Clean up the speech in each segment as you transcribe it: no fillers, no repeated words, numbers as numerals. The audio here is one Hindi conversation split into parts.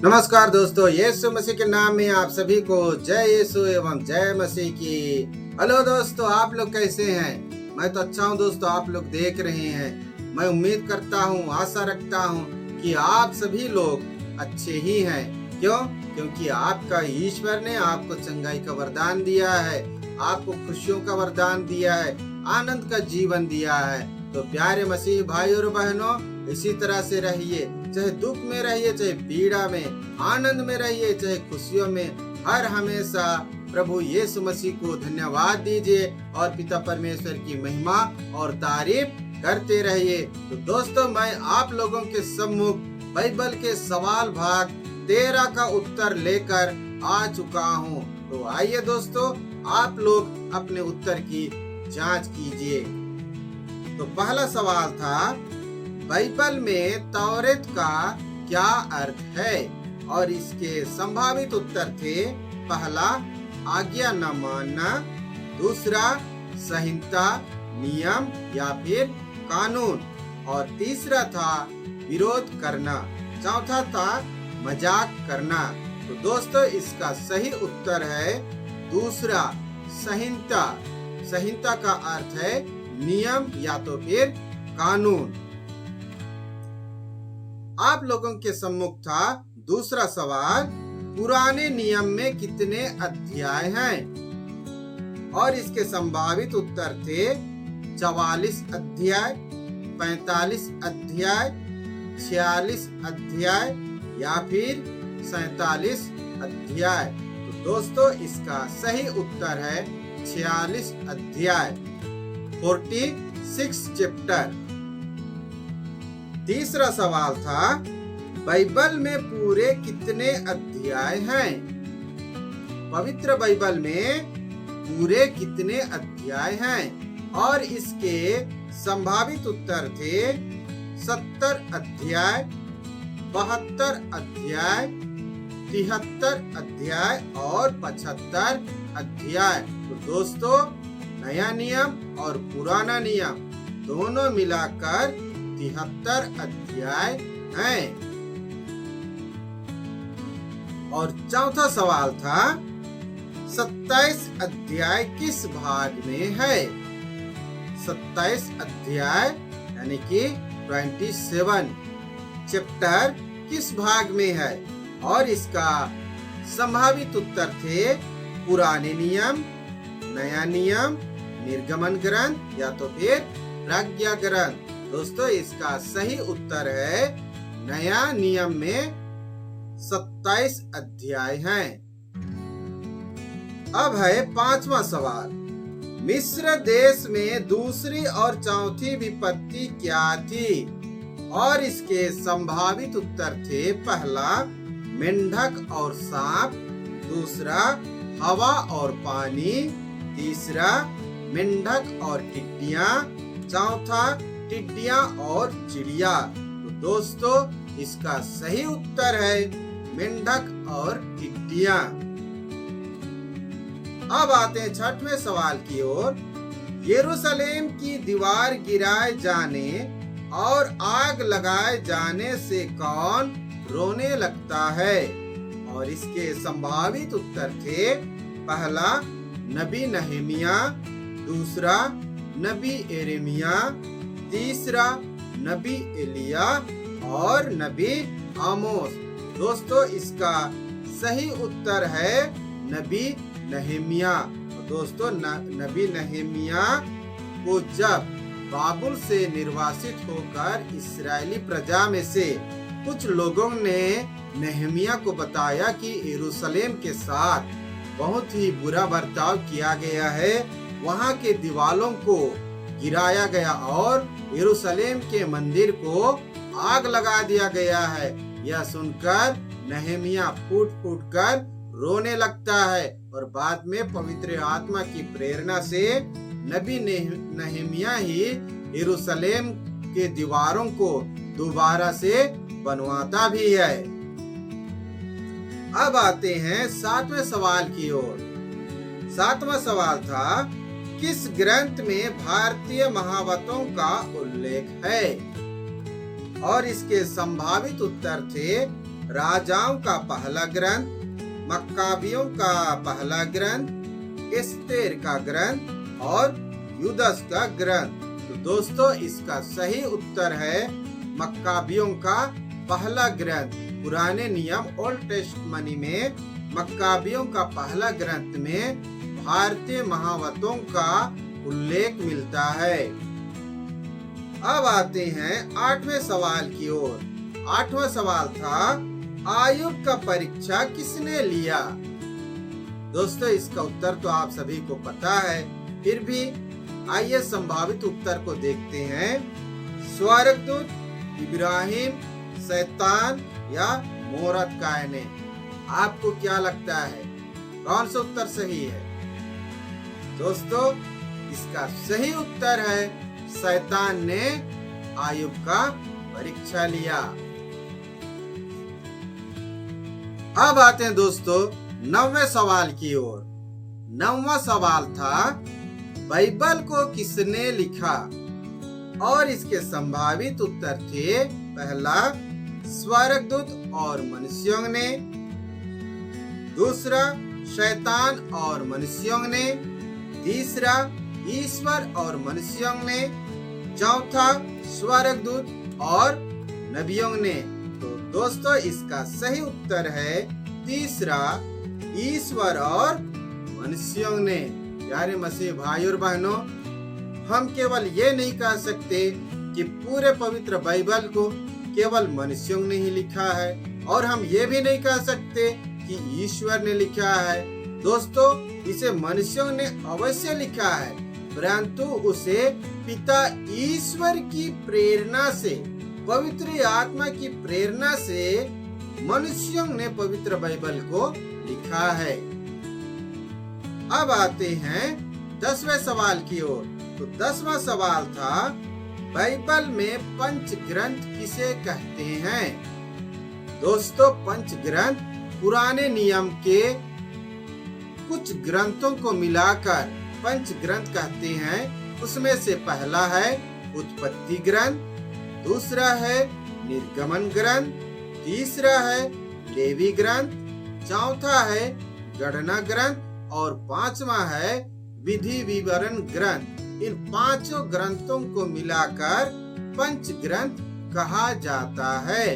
नमस्कार दोस्तों, यीशु मसीह के नाम में आप सभी को जय यीशु एवं जय मसीह की। हेलो दोस्तों, आप लोग कैसे हैं? मैं तो अच्छा हूं दोस्तों, आप लोग देख रहे हैं। मैं उम्मीद करता हूं, आशा रखता हूं कि आप सभी लोग अच्छे ही हैं। क्यों? क्योंकि आपका ईश्वर ने आपको चंगाई का वरदान दिया है, आपको खुशियों का वरदान दिया है, आनंद का जीवन दिया है। तो प्यारे मसीह भाई और बहनों, इसी तरह से रहिए, चाहे दुख में रहिए, चाहे पीड़ा में, आनंद में रहिए, चाहे खुशियों में, हर हमेशा प्रभु यीशु मसीह को धन्यवाद दीजिए और पिता परमेश्वर की महिमा और तारीफ करते रहिए। तो दोस्तों, मैं आप लोगों के सम्मुख बाइबल के सवाल भाग 13 का उत्तर लेकर आ चुका हूँ। तो आइए दोस्तों, आप लोग अपने उत्तर की जांच कीजिए। तो पहला सवाल था, बाइबल में तौरेत का क्या अर्थ है? और इसके संभावित उत्तर थे, पहला आज्ञा न मानना, दूसरा संहिता, नियम या फिर कानून, और तीसरा था विरोध करना, चौथा था मजाक करना। तो दोस्तों, इसका सही उत्तर है दूसरा, संहिता। संहिता का अर्थ है नियम या तो फिर कानून। आप लोगों के सम्मुख था दूसरा सवाल, पुराने नियम में कितने अध्याय हैं? और इसके संभावित उत्तर थे 44 अध्याय, 45 अध्याय, 46 अध्याय या फिर 47 अध्याय। तो दोस्तों, इसका सही उत्तर है 46 अध्याय, 46 चैप्टर। तीसरा सवाल था, बाइबल में पूरे कितने अध्याय हैं? पवित्र बाइबल में पूरे कितने अध्याय हैं? और इसके संभावित उत्तर थे 70 अध्याय, 72 अध्याय, 73 अध्याय और 75 अध्याय। तो दोस्तों, नया नियम और पुराना नियम दोनों मिलाकर 73 अध्याय हैं। और चौथा सवाल था, 27 अध्याय किस भाग में है? 27 अध्याय यानी कि 27 चैप्टर किस भाग में है? और इसका संभावित उत्तर थे पुराने नियम, नया नियम, निर्गमन ग्रंथ या तो फिर प्रज्ञा ग्रंथ। दोस्तों, इसका सही उत्तर है नया नियम में 27 अध्याय हैं। अब है पांचवा सवाल, मिस्र देश में दूसरी और चौथी विपत्ति क्या थी? और इसके संभावित उत्तर थे, पहला मेंढक और सांप, दूसरा हवा और पानी, तीसरा मेंढक और टिड्डियां, चौथा टिड्डियां और चिड़िया। तो दोस्तों, इसका सही उत्तर है मेंढक और टिड्डियां। अब आते हैं छठवें सवाल की ओर, यरूशलेम की दीवार गिराए जाने और आग लगाए जाने से कौन रोने लगता है? और इसके संभावित उत्तर थे, पहला नबी नहमिया, दूसरा नबी यिर्मयाह, तीसरा नबी एलिया और नबी आमोस। दोस्तों, इसका सही उत्तर है नबी नहमिया। दोस्तों, नबी नहमिया को जब बाबुल से निर्वासित होकर इस्राएली प्रजा में से कुछ लोगों ने नहमिया को बताया कि यरूशलेम के साथ बहुत ही बुरा बर्ताव किया गया है, वहां के दीवालों को गिराया गया और यरूशलेम के मंदिर को आग लगा दिया गया है, यह सुनकर नहमिया फूट फूट कर रोने लगता है। और बाद में पवित्र आत्मा की प्रेरणा से नबी नहमिया ही यरूशलेम के दीवारों को दोबारा से बनवाता भी है। अब आते हैं सातवें सवाल की ओर। सातवां सवाल था, किस ग्रंथ में भारतीय महावतों का उल्लेख है? और इसके संभावित उत्तर थे, राजाओं का पहला ग्रंथ, मक्काबियों का पहला ग्रंथ, एस्तेर का ग्रंथ और यूदस का ग्रंथ। तो दोस्तों इसका सही उत्तर है मक्काबियों का पहला ग्रंथ। पुराने नियम ओल्ड टेस्टमनी में मक्काबियों का पहला ग्रंथ में भारतीय महावतों का उल्लेख मिलता है। अब आते हैं 8वें सवाल की ओर। 8वां सवाल था, आयुब का परीक्षा किसने लिया? दोस्तों इसका उत्तर तो आप सभी को पता है, फिर भी आइए संभावित उत्तर को देखते हैं। स्वर्गदूत, इब्राहिम, शैतान या मोरदकाय। आपको क्या लगता है कौन सा उत्तर सही है? दोस्तों इसका सही उत्तर है शैतान ने आयुब का परीक्षा लिया। अब आते हैं दोस्तों 9वें सवाल की ओर। 9वां सवाल था, बाइबल को किसने लिखा? और इसके संभावित उत्तर थे, पहला स्वर्गदूत और मनुष्यों ने, दूसरा शैतान और मनुष्यों ने, तीसरा ईश्वर और मनुष्यों ने, चौथा स्वर्गदूत और नबियों ने। तो दोस्तों इसका सही उत्तर है तीसरा, ईश्वर और मनुष्यों ने। प्यारे मसीह भाई और बहनों, हम केवल ये नहीं कह सकते कि पूरे पवित्र बाइबल को केवल मनुष्यों ने ही लिखा है, और हम ये भी नहीं कह सकते कि ईश्वर ने लिखा है। दोस्तों इसे मनुष्यों ने अवश्य लिखा है, परंतु उसे पिता ईश्वर की प्रेरणा से, पवित्र आत्मा की प्रेरणा से मनुष्यों ने पवित्र बाइबल को लिखा है। अब आते हैं 10वें सवाल की ओर। तो 10वां सवाल था, बाइबल में पंच ग्रंथ किसे कहते हैं? दोस्तों पंच ग्रंथ पुराने नियम के कुछ ग्रंथों को मिलाकर पंच ग्रंथ कहते हैं। उसमें से पहला है उत्पत्ति ग्रंथ, दूसरा है निर्गमन ग्रंथ, तीसरा है लेवी ग्रंथ, चौथा है गणना ग्रंथ और पांचवा है विधि विवरण ग्रंथ। इन पांचों ग्रंथों को मिलाकर पंच ग्रंथ कहा जाता है।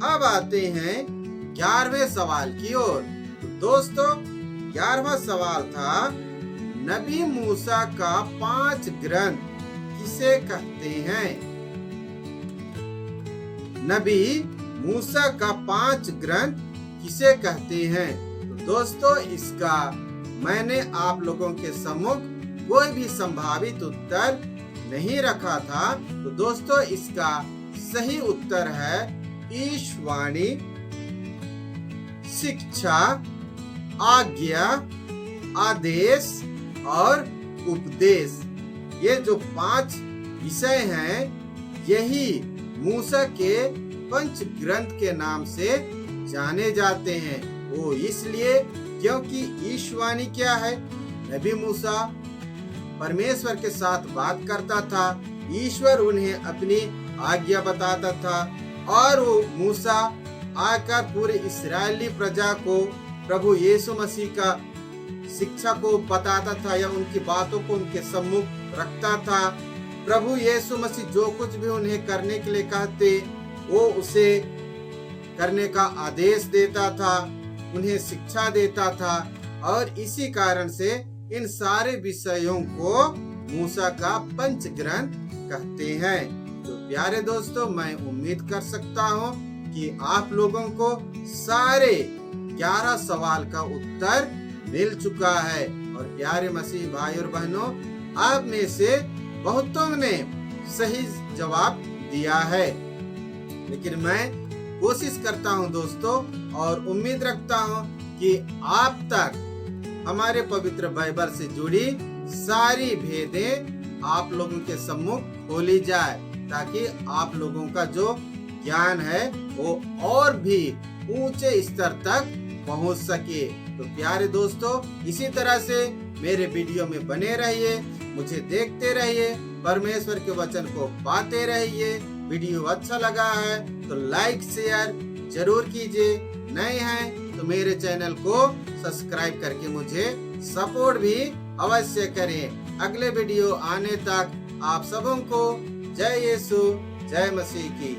अब आते हैं 11वें सवाल की ओर। तो दोस्तों 11वां सवाल था, नबी मूसा का 5 ग्रंथ किसे कहते हैं? नबी मूसा का 5 ग्रंथ किसे कहते हैं? तो दोस्तों इसका मैंने आप लोगों के सम्मुख कोई भी संभावित उत्तर नहीं रखा था। तो दोस्तों इसका सही उत्तर है ईशवाणी, शिक्षा, आज्ञा, आदेश और उपदेश। ये जो 5 विषय हैं यही मूसा के पंच ग्रंथ के नाम से जाने जाते हैं। वो इसलिए क्योंकि ईशवाणी क्या है? नबी मूसा परमेश्वर के साथ बात करता था, ईश्वर उन्हें अपनी आज्ञा बताता था और वो मूसा आकर पूरे इस्राएली प्रजा को प्रभु यीशु मसीह का शिक्षा को बताता था या उनकी बातों को उनके सम्मुख रखता था। प्रभु यीशु मसीह जो कुछ भी उन्हें करने के लिए कहते वो उसे करने का आदेश देता था, उन्हें शिक्षा देता था, और इसी कारण से इन सारे विषयों को मूसा का पंच ग्रंथ कहते हैं। तो प्यारे दोस्तों, मैं उम्मीद कर सकता हूँ कि आप लोगों को सारे 11 सवाल का उत्तर मिल चुका है। और प्यारे मसीह भाई और बहनों, आप में से बहुतों ने सही जवाब दिया है, लेकिन मैं कोशिश करता हूं दोस्तों और उम्मीद रखता हूं कि आप तक हमारे पवित्र बाइबल से जुड़ी सारी भेदें आप लोगों के सम्मुख खोली जाए, ताकि आप लोगों का जो ज्ञान है वो और भी ऊंचे स्तर तक पहुंच सके। तो प्यारे दोस्तों, इसी तरह से मेरे वीडियो में बने रहिए, मुझे देखते रहिए, परमेश्वर के वचन को पाते रहिए। वीडियो अच्छा लगा है तो लाइक शेयर जरूर कीजिए। नए हैं तो मेरे चैनल को सब्सक्राइब करके मुझे सपोर्ट भी अवश्य करें। अगले वीडियो आने तक आप सबों को जय यीशु जय मसीह की।